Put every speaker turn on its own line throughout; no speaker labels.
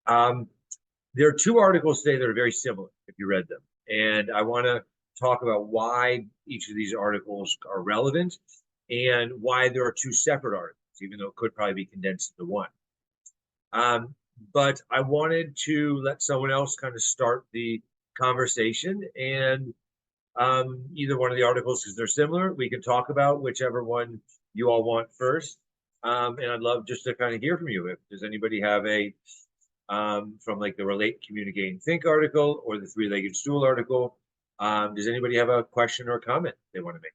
Um, there are two articles today that are very similar, if you read them. And I want to talk about why each of these articles are relevant and why there are two separate articles, even though it could probably be condensed into one. But I wanted to let someone else kind of start the conversation, and either one of the articles, because they're similar, we can talk about whichever one you all want first. And I'd love just to kind of hear from you. If does anybody have a from like the Relate, Communicate, and Think article or the Three-Legged Stool article? Does anybody have a question or a comment they want to make?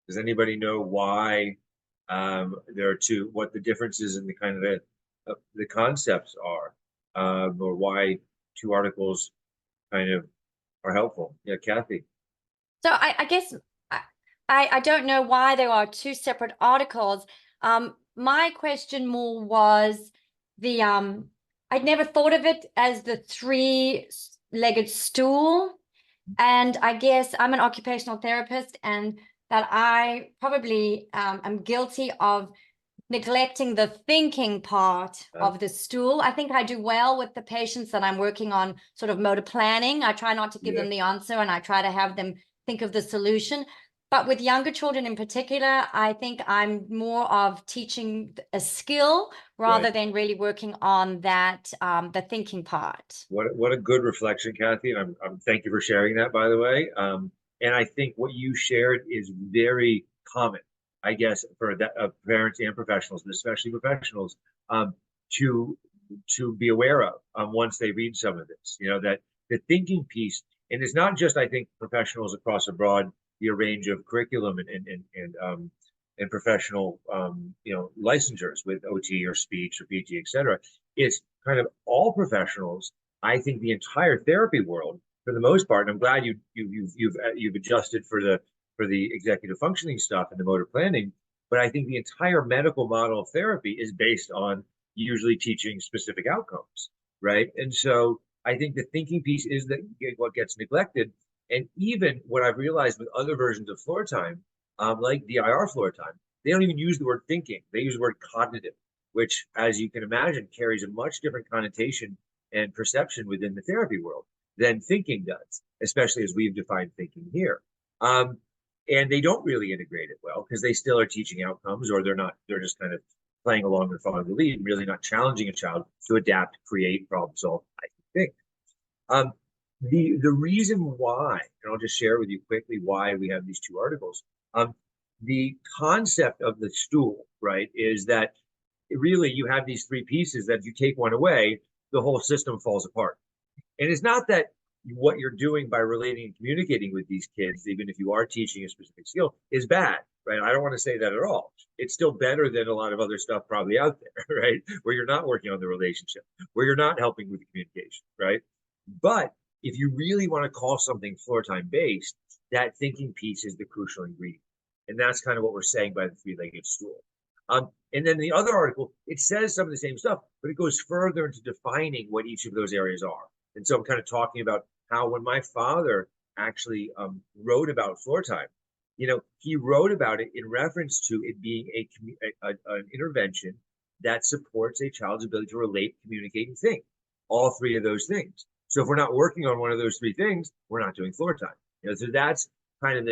Does anybody know why there are two, what the differences in the kind of the concepts are, or why two articles kind of are helpful? Yeah, Kathy.
So I guess I don't know why there are two separate articles. My question more was the I'd never thought of it as the three-legged stool. And I guess I'm an occupational therapist, and that I probably am guilty of neglecting the thinking part of the stool. I think I do well with the patients that I'm working on sort of motor planning. I try not to give them the answer, and I try to have them think of the solution. But with younger children in particular, I think I'm more of teaching a skill rather than really working on that, the thinking part.
What a good reflection, Kathy. And I'm thank you for sharing that, by the way. And I think what you shared is very common, I guess, for that, parents and professionals, but especially professionals, to be aware of once they read some of this. You know, that the thinking piece, and it's not just, I think, professionals across a broad range of curriculum and professional licensures with OT or speech or PT, et cetera. It's kind of all professionals. I think the entire therapy world, for the most part, and I'm glad you've adjusted for the executive functioning stuff and the motor planning, but I think the entire medical model of therapy is based on usually teaching specific outcomes, right? And so I think the thinking piece is what gets neglected. And even what I've realized with other versions of Floortime, like DIR Floortime, they don't even use the word thinking. They use the word cognitive, which, as you can imagine, carries a much different connotation and perception within the therapy world than thinking does, especially as we've defined thinking here. And they don't really integrate it well because they still are teaching outcomes, or they're just kind of playing along and following the lead, really not challenging a child to adapt, create, problem solve, I think. The reason why, and I'll just share with you quickly why we have these two articles. The concept of the stool, right, is that really you have these three pieces that if you take one away, the whole system falls apart. And it's not that what you're doing by relating and communicating with these kids, even if you are teaching a specific skill, is bad, right? I don't want to say that at all. It's still better than a lot of other stuff probably out there, right? Where you're not working on the relationship, where you're not helping with the communication, right? But if you really want to call something Floortime based, that thinking piece is the crucial ingredient. And that's kind of what we're saying by the three-legged stool. And then the other article, it says some of the same stuff, but it goes further into defining what each of those areas are. And so I'm kind of talking about how when my father actually wrote about Floortime, he wrote about it in reference to it being an intervention that supports a child's ability to relate, communicate, and think. All three of those things. So if we're not working on one of those three things, we're not doing Floortime. So that's kind of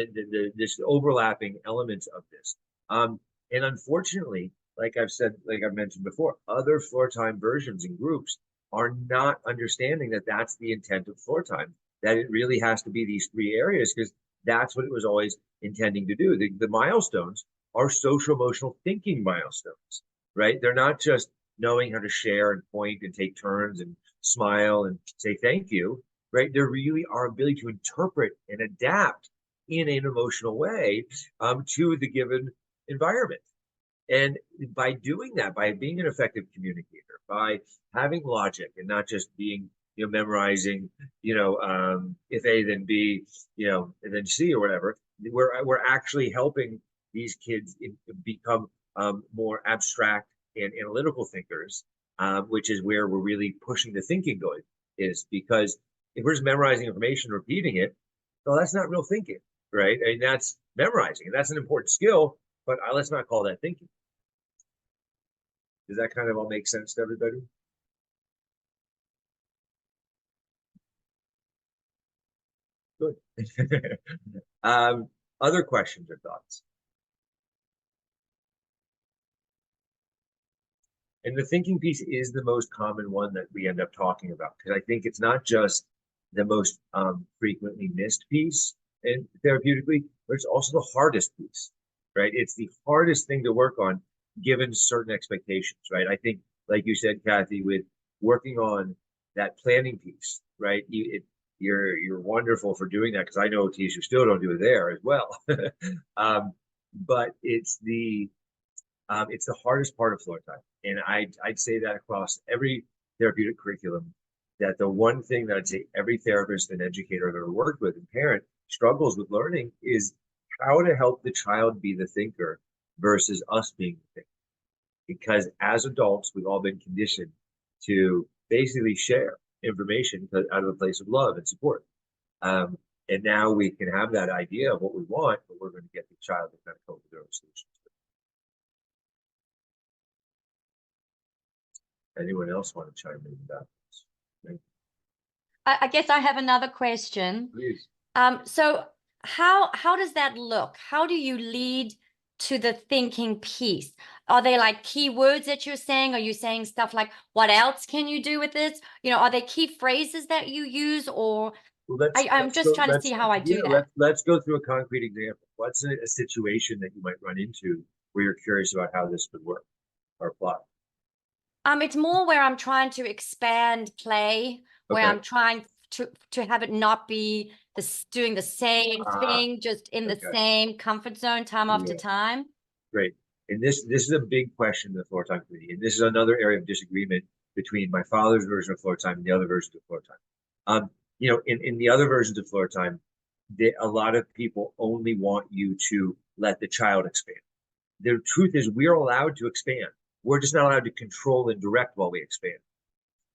this overlapping elements of this. And unfortunately, like I've mentioned before, other Floortime versions and groups are not understanding that that's the intent of Floortime, that it really has to be these three areas because that's what it was always intending to do. The milestones are social emotional thinking milestones, right? They're not just knowing how to share and point and take turns and smile and say thank you, right? They're really our ability to interpret and adapt in an emotional way to the given environment. And by doing that, by being an effective communicator, by having logic and not just being, memorizing, if A then B, and then C or whatever, we're actually helping these kids become more abstract and analytical thinkers, which is where we're really pushing the thinking going, is because if we're just memorizing information, repeating it, well, that's not real thinking, right? And that's memorizing, and that's an important skill, but let's not call that thinking. Does that kind of all make sense to everybody? Good. Other questions or thoughts? And the thinking piece is the most common one that we end up talking about, because I think it's not just the most frequently missed piece in therapeutically, but it's also the hardest piece, right? It's the hardest thing to work on given certain expectations, right? I think, like you said, Kathy, with working on that planning piece, right? You're wonderful for doing that, because I know, Tish, you still don't do it there as well. But it's the hardest part of floor time. And I'd say that across every therapeutic curriculum, that the one thing that I'd say every therapist and educator I've ever worked with and parent struggles with learning is how to help the child be the thinker versus us being the thinker. Because as adults, we've all been conditioned to basically share information out of a place of love and support. And now we can have that idea of what we want, but we're going to get the child to kind of come up with their own solutions. Anyone else want to chime in about this?
I guess I have another question.
Please.
So how does that look? How do you lead to the thinking piece? Are they like key words that you're saying? Are you saying stuff like, what else can you do with this? Are they key phrases that you use, or
Well,
I'm just trying to see how I do that.
Let's go through a concrete example. What's a situation that you might run into where you're curious about how this would work or apply?
It's more where I'm trying to expand play, where I'm trying to have it not be doing the same thing, just in the same comfort zone time after time.
Great. And this is a big question in the floor time community. And this is another area of disagreement between my father's version of floor time and the other version of floor time. In the other versions of floor time, a lot of people only want you to let the child expand. The truth is, we're allowed to expand. We're just not allowed to control and direct while we expand.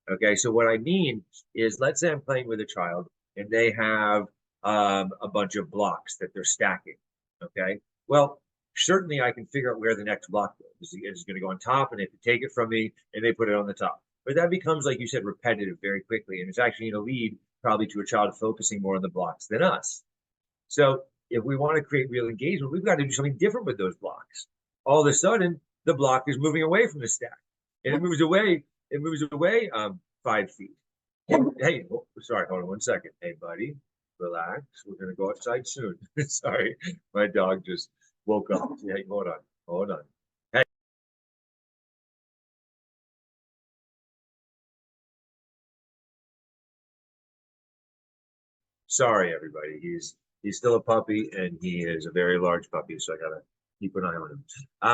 Okay, so what I mean is, let's say I'm playing with a child and they have a bunch of blocks that they're stacking. Okay, well, certainly I can figure out where the next block goes. It's going to go on top, and they have to take it from me and they put it on the top. But that becomes, like you said, repetitive very quickly, and it's actually going to lead probably to a child focusing more on the blocks than us. So if we want to create real engagement, we've got to do something different with those blocks. All of a sudden, the block is moving away from the stack, and it moves away 5 feet. Hey, sorry, hold on 1 second. Hey, buddy, relax. We're going to go outside soon. Sorry, my dog just woke up. Hey, hold on. Hey. Sorry, everybody. He's still a puppy, and he is a very large puppy, so I gotta keep an eye on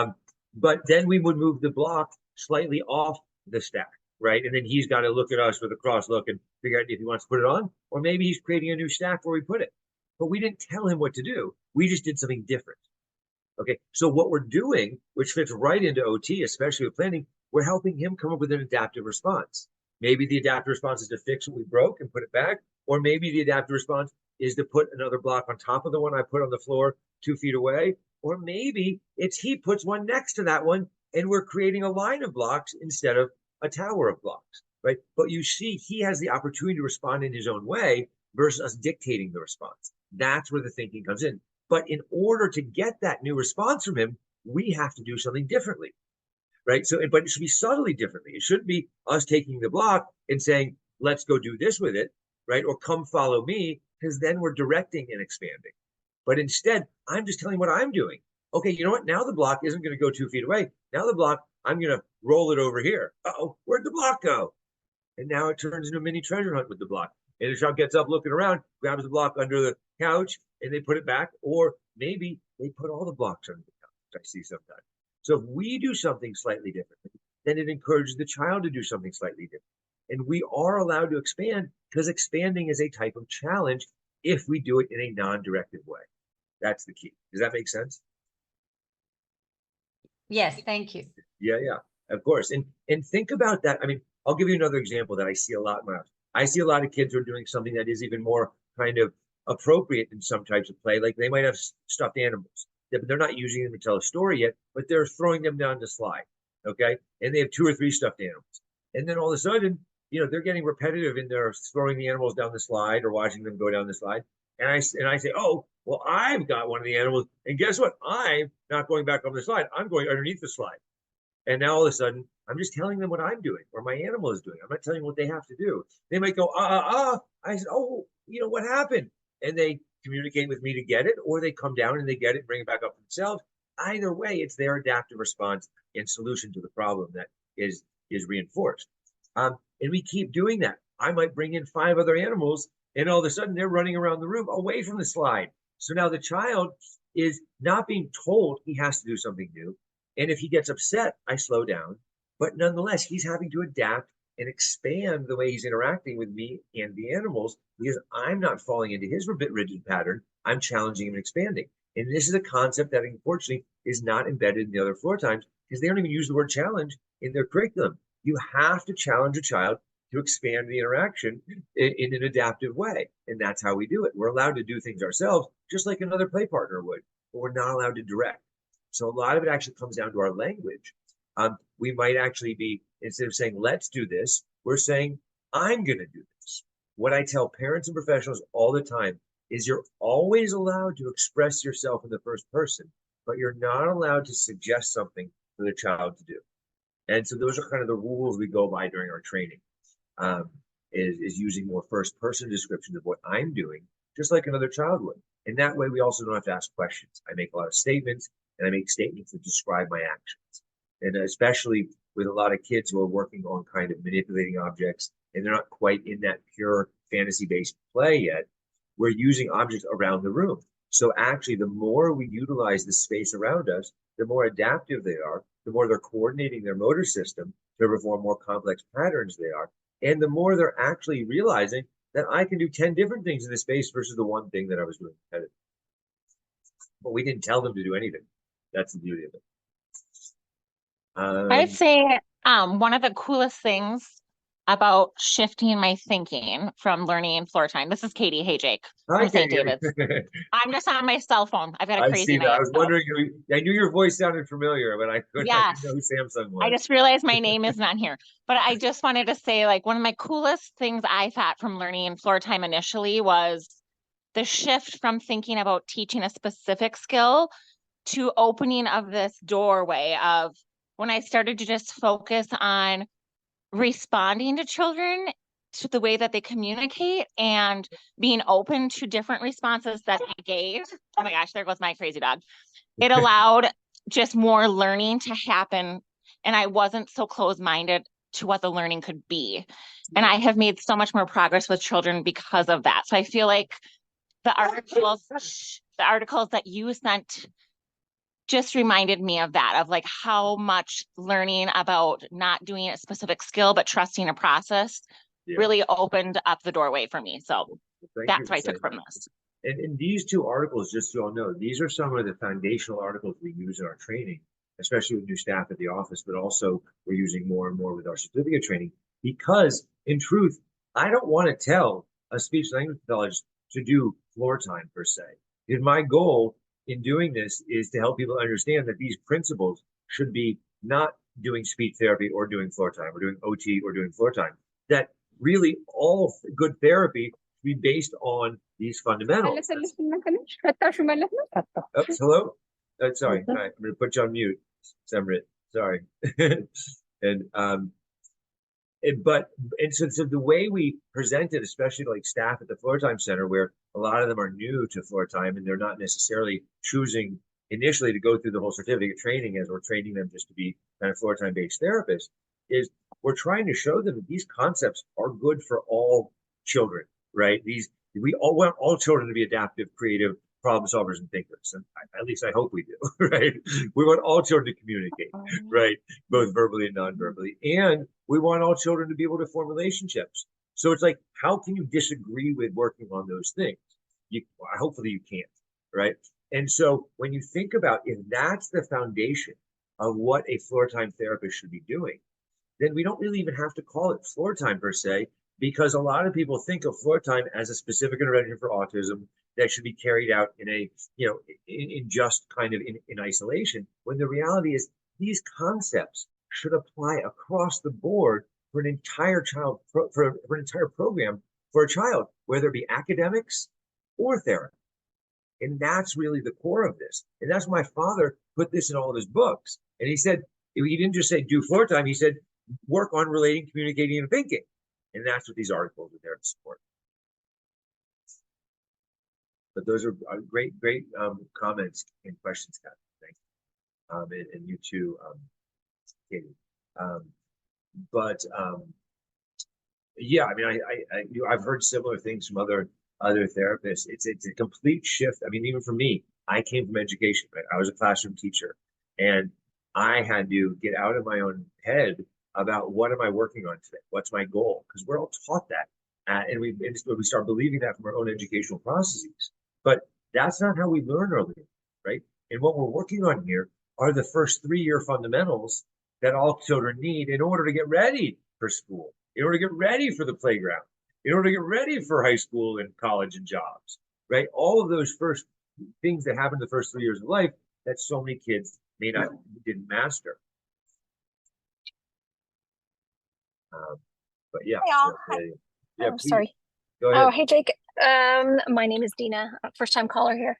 him. But then we would move the block slightly off the stack, right? And then he's got to look at us with a cross look and figure out if he wants to put it on, or maybe he's creating a new stack where we put it. But we didn't tell him what to do. We just did something different. Okay, so what we're doing, which fits right into OT, especially with planning, we're helping him come up with an adaptive response. Maybe the adaptive response is to fix what we broke and put it back, or maybe the adaptive response is to put another block on top of the one I put on the floor 2 feet away, or maybe it's he puts one next to that one and we're creating a line of blocks instead of a tower of blocks, right? But you see, he has the opportunity to respond in his own way versus us dictating the response. That's where the thinking comes in. But in order to get that new response from him, we have to do something differently, right? So, but it should be subtly differently. It shouldn't be us taking the block and saying, let's go do this with it, right? Or come follow me, because then we're directing and expanding. But instead, I'm just telling what I'm doing. Okay, you know what? Now the block isn't going to go 2 feet away. Now the block, I'm going to roll it over here. Uh-oh, where'd the block go? And now it turns into a mini treasure hunt with the block. And the child gets up looking around, grabs the block under the couch, and they put it back. Or maybe they put all the blocks under the couch, I see sometimes. So if we do something slightly differently, then it encourages the child to do something slightly different. And we are allowed to expand, because expanding is a type of challenge if we do it in a non-directed way. That's the key. Does that make sense?
Yes, thank you.
Yeah, of course. And think about that. I mean, I'll give you another example that I see a lot in my house. I see a lot of kids who are doing something that is even more kind of appropriate in some types of play. Like they might have stuffed animals. they're not using them to tell a story yet, but they're throwing them down the slide, okay? And they have 2 or 3 stuffed animals. And then all of a sudden, they're getting repetitive in their throwing the animals down the slide or watching them go down the slide. And I say, oh, well, I've got one of the animals. And guess what? I'm not going back on the slide. I'm going underneath the slide. And now all of a sudden, I'm just telling them what I'm doing or my animal is doing. I'm not telling them what they have to do. They might go, I said, oh, what happened? And they communicate with me to get it, or they come down and they get it and bring it back up themselves. Either way, it's their adaptive response and solution to the problem that is reinforced. And we keep doing that. I might bring in 5 other animals, and all of a sudden they're running around the room away from the slide. So now the child is not being told he has to do something new. And if he gets upset, I slow down. But nonetheless, he's having to adapt and expand the way he's interacting with me and the animals, because I'm not falling into his rigid pattern. I'm challenging him and expanding. And this is a concept that unfortunately is not embedded in the other floor times, because they don't even use the word challenge in their curriculum. You have to challenge a child to expand the interaction in an adaptive way. And that's how we do it. We're allowed to do things ourselves, just like another play partner would, but we're not allowed to direct. So a lot of it actually comes down to our language. We might actually be, instead of saying, let's do this, we're saying, I'm going to do this. What I tell parents and professionals all the time is you're always allowed to express yourself in the first person, but you're not allowed to suggest something for the child to do. And so those are kind of the rules we go by during our training, is using more first person descriptions of what I'm doing, just like another child would. And that way we also don't have to ask questions. I make a lot of statements, and I make statements that describe my actions. And especially with a lot of kids who are working on kind of manipulating objects, and they're not quite in that pure fantasy-based play yet, we're using objects around the room. So actually, the more we utilize the space around us, the more adaptive they are, the more they're coordinating their motor system to perform more complex patterns they are, and the more they're actually realizing that I can do 10 different things in the space versus the one thing that I was doing. But we didn't tell them to do anything. That's the beauty of it.
I'd say one of the coolest things about shifting my thinking from learning floor time. This is Katie. Hey, Jake.
Hi,
From St.
Katie.
David's. I'm just on my cell phone. I've got a
I
crazy
see that.
night.
I was wondering. I knew your voice sounded familiar, but I couldn't
Yes.
know who Samsung was.
I just realized my name isn't on here. But I just wanted to say, like, one of my coolest things I thought from learning floor time initially was the shift from thinking about teaching a specific skill to opening of this doorway of when I started to just focus on responding to children, to the way that they communicate, and being open to different responses that they gave. Oh my gosh, there goes my crazy dog. It allowed just more learning to happen, and I wasn't so closed-minded to what the learning could be. And I have made so much more progress with children because of that. So I feel like the articles that you sent just reminded me of that, of like how much learning about not doing a specific skill, but trusting a process really opened up the doorway for me. So that's what I took from this.
And these 2 articles, just so you all know, these are some of the foundational articles we use in our training, especially with new staff at the office, but also we're using more and more with our certificate training, because in truth, I don't want to tell a speech language pathologist to do floor time per se. Because my goal in doing this is to help people understand that these principles should be not doing speech therapy or doing floor time or doing OT or doing floor time. That really all good therapy should be based on these fundamentals. Oops, hello? Sorry, I'm going to put you on mute, Semrit. Sorry. So the way we present it, especially like staff at the Floor Time Center, where a lot of them are new to Floor Time and they're not necessarily choosing initially to go through the whole certificate training as we're training them just to be kind of Floor Time based therapists, is we're trying to show them that these concepts are good for all children, right? We all want all children to be adaptive, creative problem solvers and thinkers. And at least I hope we do, right? We want all children to communicate, right? Both verbally and non-verbally. And we want all children to be able to form relationships. So it's like, how can you disagree with working on those things? Hopefully you can't, right? And so when you think about if that's the foundation of what a floor time therapist should be doing, then we don't really even have to call it floor time per se, because a lot of people think of floor time as a specific intervention for autism, that should be carried out in a, you know, in just kind of in isolation, when the reality is these concepts should apply across the board for an entire for an entire program for a child, whether it be academics or therapy. And that's really the core of this. And that's why my father put this in all of his books. And he said, he didn't just say do floor time, he said, work on relating, communicating, and thinking. And that's what these articles are there to support. But those are great comments and questions, Kathy. Thank you. And you too, Katie. Yeah, I mean, I've heard similar things from other therapists. It's a complete shift. I mean, even for me, I came from education, right? I was a classroom teacher, and I had to get out of my own head about what am I working on today? What's my goal? Because we're all taught that. And we start believing that from our own educational processes. But that's not how we learn early, right? And what we're working on here are the first 3-year fundamentals that all children need in order to get ready for school, in order to get ready for the playground, in order to get ready for high school and college and jobs, right? All of those first things that happen in the first 3 years of life that so many kids didn't master. But yeah.
Hey, all.
Yeah,
oh, sorry.
Go ahead.
Oh, hey, Jake. My name is Dina, first-time caller here.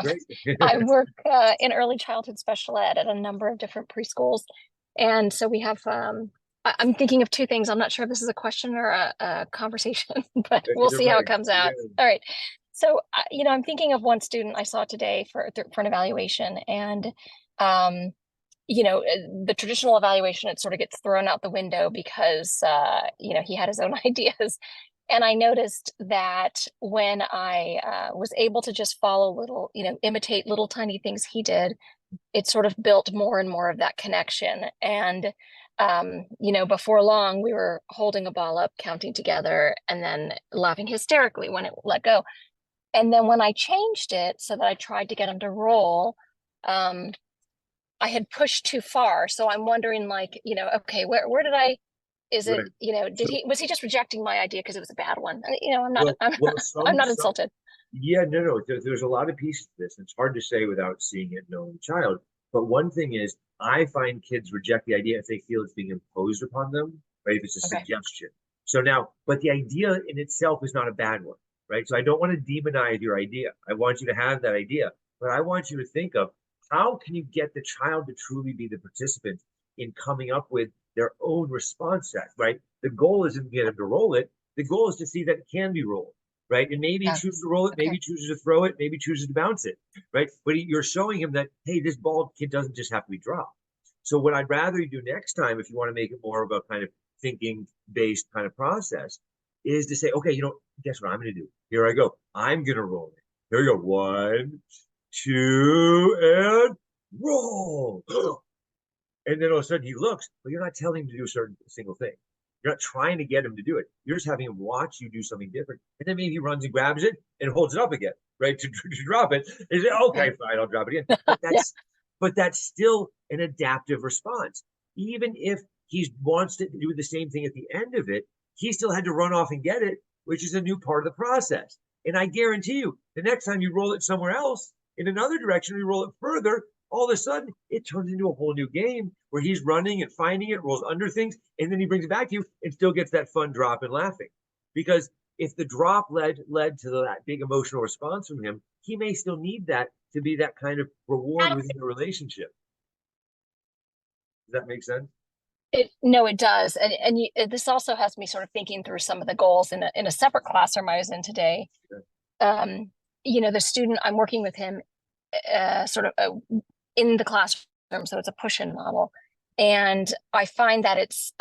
Great.
I work in early childhood special ed at a number of different preschools. And so we have, I'm thinking of two things. I'm not sure if this is a question or a conversation, but we'll see how it comes out. All right. So, I'm thinking of one student I saw today for an evaluation, and the traditional evaluation, it sort of gets thrown out the window because, he had his own ideas. And I noticed that when I was able to just follow imitate little tiny things he did, it sort of built more and more of that connection. And, before long, we were holding a ball up, counting together, and then laughing hysterically when it let go. And then when I changed it so that I tried to get him to roll, I had pushed too far. So I'm wondering, okay, where did I, is it, was he just rejecting my idea because it was a bad one? I'm not insulted.
Yeah, no. There's a lot of pieces to this. It's hard to say without seeing it, knowing the child. But one thing is, I find kids reject the idea if they feel it's being imposed upon them, right? If it's a suggestion. So now, but the idea in itself is not a bad one, right? So I don't want to demonize your idea. I want you to have that idea, but I want you to think of how can you get the child to truly be the participant in coming up with their own response set, right? The goal isn't to get them to roll it. The goal is to see that it can be rolled, right? And maybe he chooses to roll it, maybe chooses to throw it, maybe chooses to bounce it, right? But you're showing him that, hey, this ball kid doesn't just have to be dropped. So what I'd rather you do next time, if you want to make it more of a kind of thinking-based kind of process, is to say, okay, guess what I'm going to do? Here I go. I'm going to roll it. Here we go. 1, 2, and roll. And then all of a sudden he looks, but you're not telling him to do a single thing. You're not trying to get him to do it. You're just having him watch you do something different. And then maybe he runs and grabs it and holds it up again, right? To drop it. And say, okay, fine, I'll drop it again. But that's still an adaptive response. Even if he wants to do the same thing at the end of it, he still had to run off and get it, which is a new part of the process. And I guarantee you, the next time you roll it somewhere else, in another direction, you roll it further, all of a sudden, it turns into a whole new game where he's running and finding it, rolls under things, and then he brings it back to you and still gets that fun drop and laughing. Because if the drop led to that big emotional response from him, he may still need that to be that kind of reward within the relationship. Does that make sense?
No, it does. And this also has me sort of thinking through some of the goals in a separate classroom I was in today. The student, I'm working with him in the classroom, so it's a push-in model. And I find that it's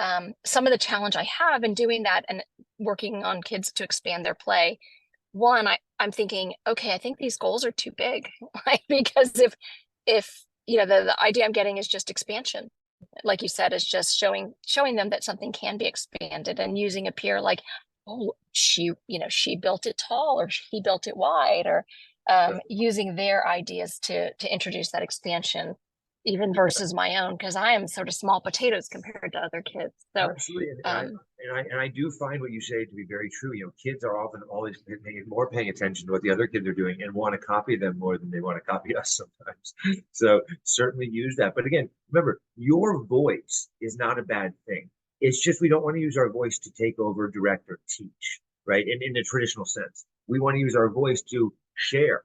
some of the challenge I have in doing that and working on kids to expand their play. One, I'm thinking, okay, I think these goals are too big, because if the idea I'm getting is just expansion, like you said, is just showing them that something can be expanded, and using a peer like, oh, she built it tall, or he built it wide, or using their ideas to introduce that expansion. even versus my own, because I am sort of small potatoes compared to other kids. So
Absolutely, and I do find what you say to be very true. You know, kids are often always paying attention to what the other kids are doing and want to copy them more than they want to copy us sometimes. So certainly use that. But again, remember, your voice is not a bad thing. It's just we don't want to use our voice to take over, direct, or teach, right? In the traditional sense, we want to use our voice to share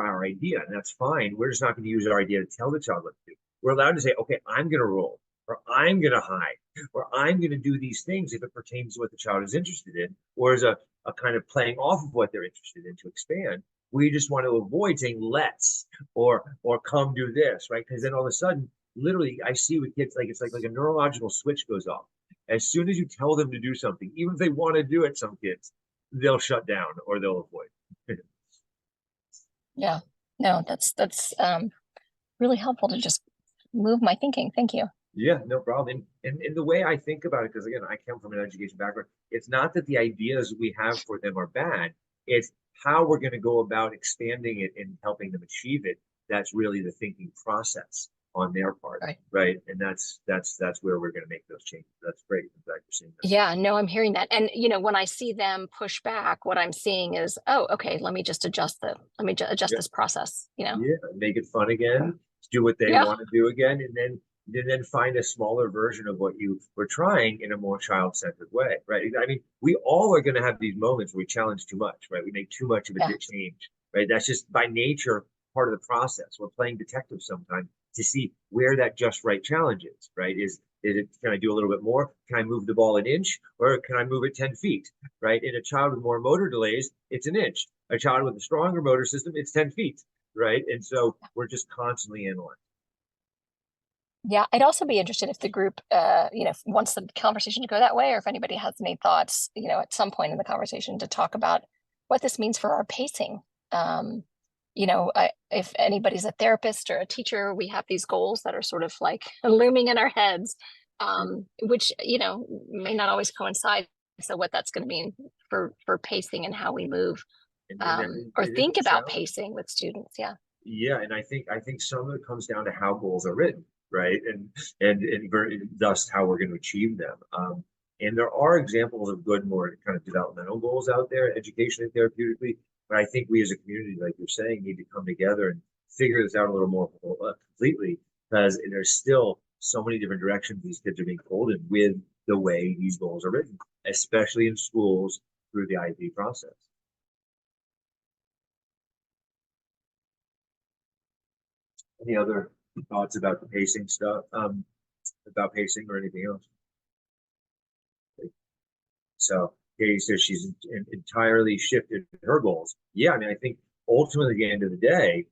our idea, and that's fine. We're just not going to use our idea to tell the child what to do. We're allowed to say, okay, I'm going to roll, or I'm going to hide, or I'm going to do these things if it pertains to what the child is interested in, or as a kind of playing off of what they're interested in to expand. We just want to avoid saying let's or come do this, right? Because then all of a sudden, literally, I see with kids, like it's like a neurological switch goes off. As soon as you tell them to do something, even if they want to do it, some kids, they'll shut down or they'll avoid.
yeah, no, that's really helpful to just move my thinking. Thank you.
Yeah, no problem. And the way I think about it, because again, I come from an education background, it's not that the ideas we have for them are bad. It's how we're going to go about expanding it and helping them achieve it. That's really the thinking process on their part, right? And that's where we're going to make those changes. That's great. In fact, you're seeing that.
Yeah, no, I'm hearing that. And you know, when I see them push back, what I'm seeing is, oh, okay, let me just adjust this process, you know.
Yeah, make it fun again, do what they want to do again, and then find a smaller version of what you were trying in a more child-centered way, right? I mean, we all are going to have these moments where we challenge too much, right? We make too much of a change, right? That's just by nature part of the process. We're playing detective sometimes to see where that just right challenge is, right? Is it, can I do a little bit more? Can I move the ball an inch, or can I move it 10 feet, right? In a child with more motor delays, it's an inch. A child with a stronger motor system, it's 10 feet, right? And so we're just constantly analyzing.
Yeah, I'd also be interested if the group, you know, wants the conversation to go that way, or if anybody has any thoughts, you know, at some point in the conversation to talk about what this means for our pacing. You know, if anybody's a therapist or a teacher, we have these goals that are sort of like looming in our heads, which, you know, may not always coincide. So what that's going to mean for pacing and how we move, or think about pacing with students. Yeah.
Yeah, and I think some of it comes down to how goals are written, right? And thus how we're going to achieve them. And there are examples of good, more kind of developmental goals out there, educationally, therapeutically. But I think we as a community, like you're saying, need to come together and figure this out a little more completely, because there's still so many different directions these kids are being pulled in with the way these goals are written, especially in schools through the IEP process. Any other thoughts about the pacing stuff, about pacing or anything else? So Katie says she's entirely shifted her goals. Yeah, I mean, I think ultimately at the end of the day,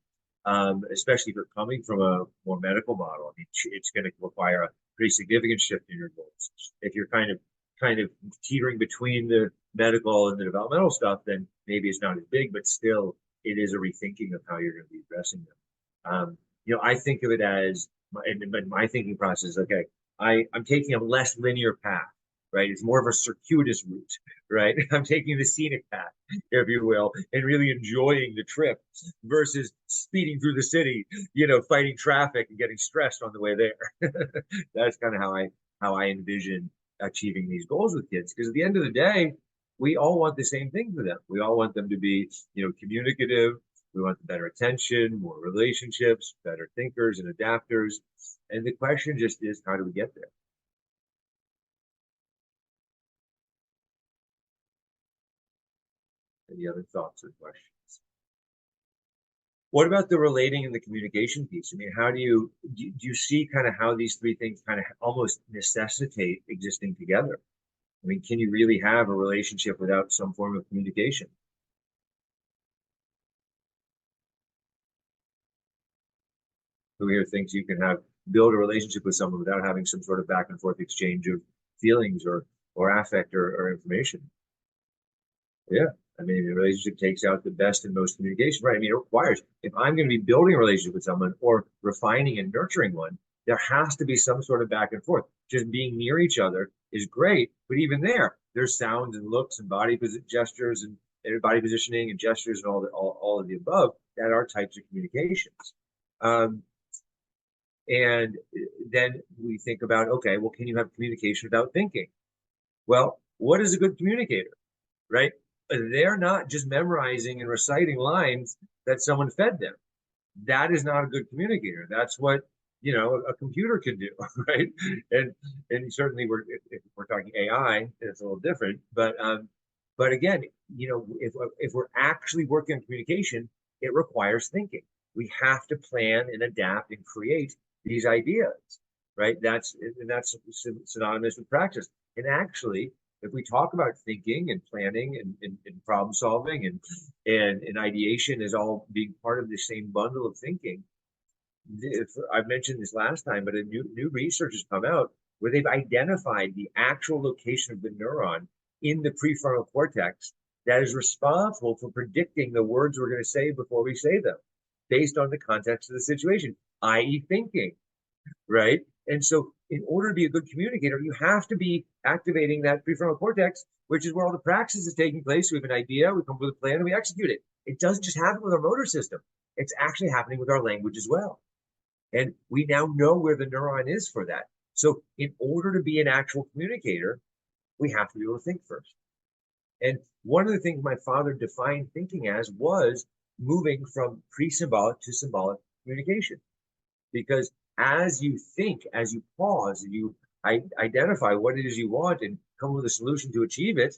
especially if you're coming from a more medical model, I mean, it's going to require a pretty significant shift in your goals. If you're kind of teetering between the medical and the developmental stuff, then maybe it's not as big, but still it is a rethinking of how you're going to be addressing them. You know, I think of it as my thinking process. Okay, I'm taking a less linear path, right? It's more of a circuitous route, right? I'm taking the scenic path, if you will, and really enjoying the trip versus speeding through the city, you know, fighting traffic and getting stressed on the way there. That's kind of how I envision achieving these goals with kids. Because at the end of the day, we all want the same thing for them. We all want them to be, you know, communicative. We want better attention, more relationships, better thinkers and adapters. And the question just is, how do we get there? Any other thoughts or questions? What about the relating and the communication piece? I mean, how do you see kind of how these three things kind of almost necessitate existing together? I mean, can you really have a relationship without some form of communication? Who here thinks you can build a relationship with someone without having some sort of back and forth exchange of feelings or affect or information? Yeah, I mean, a relationship takes out the best and most communication, right? I mean, it requires, if I'm going to be building a relationship with someone or refining and nurturing one, there has to be some sort of back and forth. Just being near each other is great, but even there's sounds and looks and gestures and body positioning and gestures and all of the above that are types of communications. And then we think about, okay, well, can you have communication without thinking? Well, what is a good communicator, right? They're not just memorizing and reciting lines that someone fed them. That is not a good communicator. That's what, you know, a computer can do, right? And certainly if we're talking AI, it's a little different. But again, you know, if we're actually working on communication, it requires thinking. We have to plan and adapt and create these ideas, right? That's synonymous with practice. And actually, if we talk about thinking and planning and problem solving and ideation is all being part of the same bundle of thinking, I've mentioned this last time, but a new research has come out where they've identified the actual location of the neuron in the prefrontal cortex that is responsible for predicting the words we're going to say before we say them, based on the context of the situation, i.e. thinking, right? And so in order to be a good communicator, you have to be activating that prefrontal cortex, which is where all the praxis is taking place. We have an idea, we come up with a plan, and we execute it. It doesn't just happen with our motor system. It's actually happening with our language as well. And we now know where the neuron is for that. So in order to be an actual communicator, we have to be able to think first. And one of the things my father defined thinking as was moving from pre-symbolic to symbolic communication. Because as you think, as you pause, and you identify what it is you want and come with a solution to achieve it,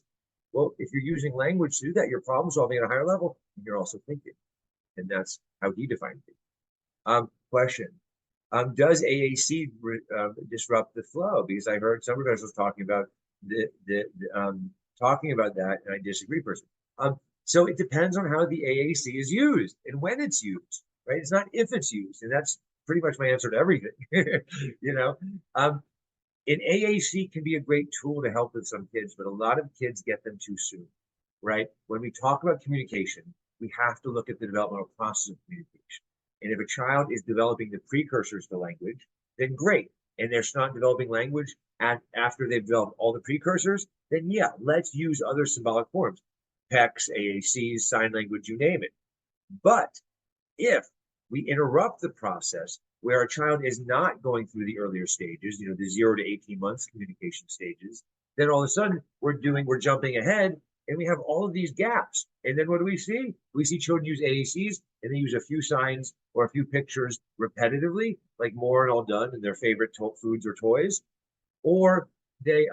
well, if you're using language to do that, you're problem solving at a higher level, and you're also thinking. And that's how he defined it. Question. Does AAC disrupt the flow? Because I heard some professors talking about talking about that, and I disagree personally. So it depends on how the AAC is used and when it's used, right? It's not if it's used, and that's pretty much my answer to everything. You know, an AAC can be a great tool to help with some kids, but a lot of kids get them too soon, right? When we talk about communication, we have to look at the developmental process of communication. And if a child is developing the precursors to language, then great. And they're not developing language after they've developed all the precursors, then yeah, let's use other symbolic forms, PECs, AACs, sign language, you name it. But if we interrupt the process where a child is not going through the earlier stages, you know, the 0 to 18 months communication stages, then all of a sudden we're jumping ahead and we have all of these gaps. And then what do we see? We see children use AACs and they use a few signs or a few pictures repetitively, like more and all done and their favorite foods or toys, or they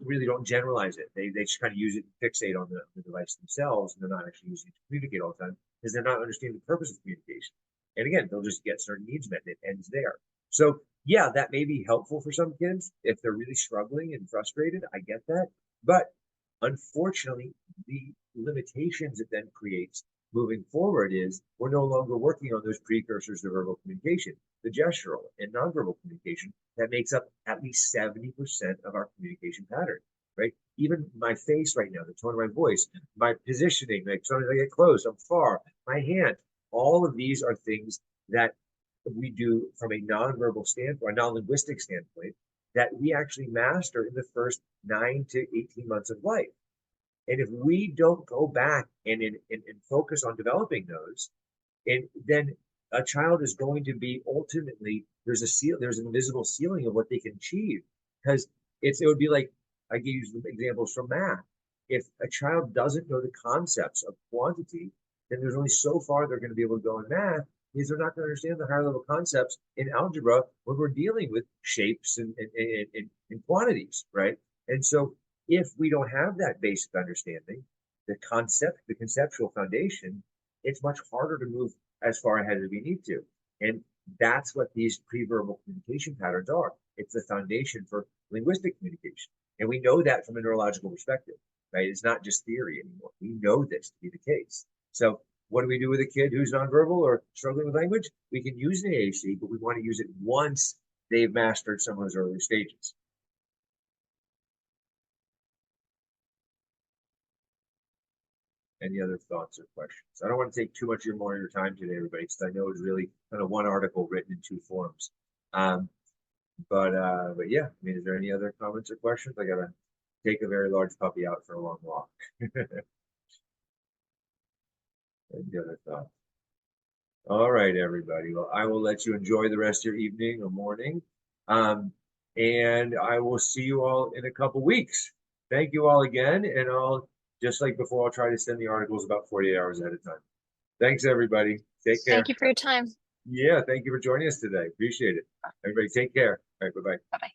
really don't generalize it. They just kind of use it and fixate on the device themselves, and they're not actually using it to communicate all the time because they're not understanding the purpose of communication. And again, they'll just get certain needs met and it ends there. So yeah, that may be helpful for some kids if they're really struggling and frustrated. I get that. But unfortunately, the limitations it then creates moving forward is we're no longer working on those precursors to verbal communication, the gestural and nonverbal communication that makes up at least 70% of our communication pattern, right? Even my face right now, the tone of my voice, my positioning, like sometimes I get close, I'm far, my hand, all of these are things that we do from a nonverbal standpoint, a non-linguistic standpoint, that we actually master in the first 9 to 18 months of life. And if we don't go back and focus on developing those, and then a child is going to be ultimately there's an invisible ceiling of what they can achieve, because it would be like I gave you examples from math. If a child doesn't know the concepts of quantity, then there's only so far they're going to be able to go in math, because they're not going to understand the higher level concepts in algebra when we're dealing with shapes and quantities, right? And so if we don't have that basic understanding, the conceptual foundation, it's much harder to move as far ahead as we need to. And that's what these pre-verbal communication patterns are. It's the foundation for linguistic communication. And we know that from a neurological perspective, right? It's not just theory anymore. We know this to be the case. So what do we do with a kid who's nonverbal or struggling with language? We can use an AAC, but we want to use it once they've mastered some of those early stages. Any other thoughts or questions? I don't want to take too much more of your time today, everybody, because I know it's really kind of one article written in 2 forms. But yeah, I mean, is there any other comments or questions? I gotta take a very large puppy out for a long walk. Any other thoughts? All right, everybody. Well, I will let you enjoy the rest of your evening or morning. And I will see you all in a couple weeks. Thank you all again. And just like before, I'll try to send the articles about 48 hours ahead of time. Thanks, everybody. Take care.
Thank you for your time.
Yeah, thank you for joining us today. Appreciate it. Everybody take care. All right, bye-bye.
Bye-bye.